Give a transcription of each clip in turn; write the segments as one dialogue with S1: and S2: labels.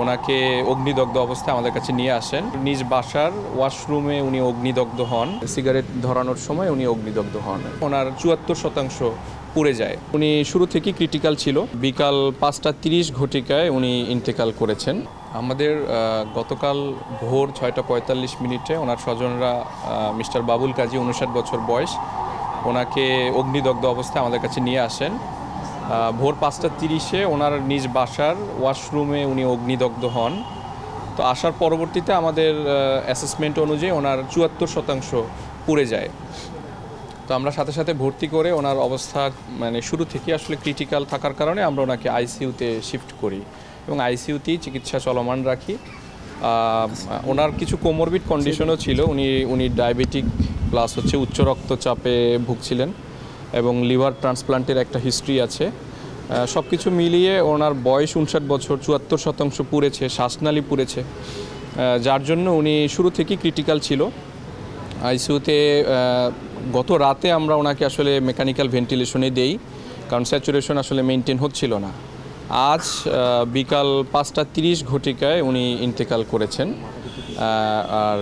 S1: ওনাকে অগ্নিদগ্ধ অবস্থায় আমাদের কাছে নিয়ে আসেন। নিজ বাসার ওয়াশরুমে উনি অগ্নিদগ্ধ হন। সিগারেট ধরানোর সময় উনি অগ্নিদগ্ধ হন। ওনার ৭৪% পুড়ে যায়। উনি শুরু থেকেই ক্রিটিক্যাল ছিল। বিকাল ৫টা ৩০ ঘটিকায় উনি ইন্তেকাল করেছেন। আমাদের গতকাল ভোর ৬টা ৪৫ ওনার স্বজনরা মিস্টার বাবুল কাজী ৫৯ বছর বয়স, ওনাকে অগ্নিদগ্ধ অবস্থায় আমাদের কাছে নিয়ে আসেন। ভোর ৫টা ৩০ ওনার নিজ বাসার ওয়াশরুমে উনি অগ্নিদগ্ধ হন। তো আসার পরবর্তীতে আমাদের অ্যাসেসমেন্ট অনুযায়ী ওনার ৭৪% পুড়ে যায়। তো আমরা সাথে সাথে ভর্তি করে ওনার অবস্থা শুরু থেকে আসলে ক্রিটিক্যাল থাকার কারণে আমরা ওনাকে আইসিইউতে শিফট করি এবং আইসিইউতেই চিকিৎসা চলমান রাখি। ওনার কিছু কোমরবিড কন্ডিশনও ছিল। উনি ডায়াবেটিক প্লাস উচ্চ রক্তচাপে ভুগছিলেন এবং লিভার ট্রান্সপ্লান্টের একটা হিস্ট্রি আছে। সব কিছু মিলিয়ে ওনার বয়স ৫৯ বছর, ৭৪% পুড়েছে, শ্বাসনালী পুড়েছে, যার জন্য উনি শুরু থেকেই ক্রিটিক্যাল ছিল। আইসিইউতে গত রাতে আমরা ওনাকে আসলে মেকানিক্যাল ভেন্টিলেশনে দেই, কারণ স্যাচুরেশন আসলে মেনটেন হচ্ছিল না। আজ বিকাল ৫টা ৩০ ঘটিকায় উনি ইন্তেকাল করেছেন। আর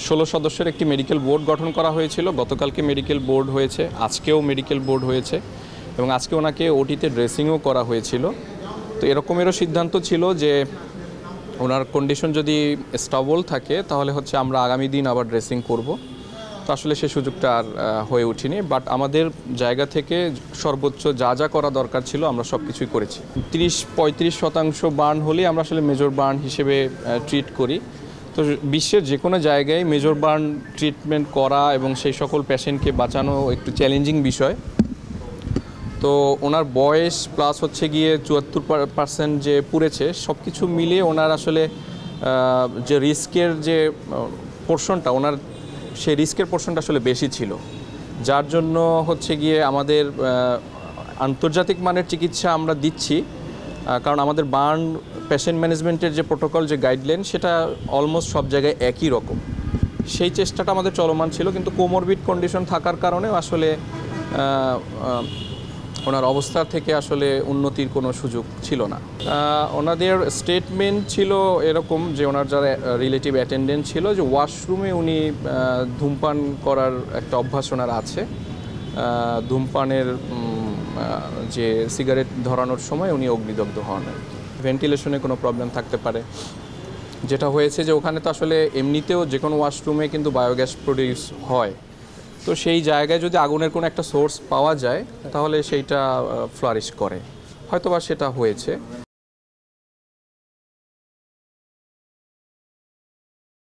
S1: ১৬ সদস্যের একটি মেডিকেল বোর্ড গঠন করা হয়েছিল। গতকালকে মেডিকেল বোর্ড হয়েছে, আজকেও মেডিকেল বোর্ড হয়েছে এবং আজকে ওনাকে ওটিতে ড্রেসিংও করা হয়েছিল। তো এরকমেরও সিদ্ধান্ত ছিল যে ওনার কন্ডিশন যদি স্টেবল থাকে তাহলে আমরা আগামী দিন আবার ড্রেসিং করব। তো আসলে সে সুযোগটা আর হয়ে ওঠেনি, বাট আমাদের জায়গা থেকে সর্বোচ্চ যা যা করা দরকার ছিল আমরা সব কিছুই করেছি। ৩০-৩৫% বার্ন হলেই আমরা আসলে মেজর বার্ন হিসেবে ট্রিট করি। তো বিশ্বের যে কোনো জায়গায় মেজর বার্ন ট্রিটমেন্ট করা এবং সেই সকল পেশেন্টকে বাঁচানো একটু চ্যালেঞ্জিং বিষয়। তো ওনার বয়স প্লাস ৭৪% যে পুড়েছে, সব কিছু মিলিয়ে ওনার আসলে যে রিস্কের যে পোর্শনটা, ওনার সেই রিস্কের পোর্শনটা আসলে বেশি ছিল, যার জন্য আমাদের আন্তর্জাতিক মানের চিকিৎসা আমরা দিচ্ছি। কারণ আমাদের বার্ন পেশেন্ট ম্যানেজমেন্টের যে প্রোটোকল, যে গাইডলাইন, সেটা অলমোস্ট সব জায়গায় একই রকম। সেই চেষ্টাটা আমাদের চলমান ছিল, কিন্তু কোমরবিড কন্ডিশন থাকার কারণেও আসলে ওনার অবস্থা থেকে আসলে উন্নতির কোনো সুযোগ ছিল না। ওনাদের স্টেটমেন্ট ছিল এরকম যে ওনার যারা রিলেটিভ অ্যাটেন্ডেন্ট ছিল, যে ওয়াশরুমে উনি ধূমপান করার একটা অভ্যাস ওনার আছে। ধূমপানের যে সিগারেট ধরানোর সময় উনি অগ্নিদগ্ধ হন। ভেন্টিলেশনে কোনো প্রবলেম থাকতে পারে। যেটা হয়েছে যে ওখানে তো আসলে এমনিতেও যে কোনো ওয়াশরুমে কিন্তু বায়োগ্যাস প্রডিউস হয়। তো সেই জায়গায় যদি আগুনের কোনো একটা সোর্স পাওয়া যায় তাহলে সেইটা ফ্লারিশ করে, হয়তোবা সেটা হয়েছে।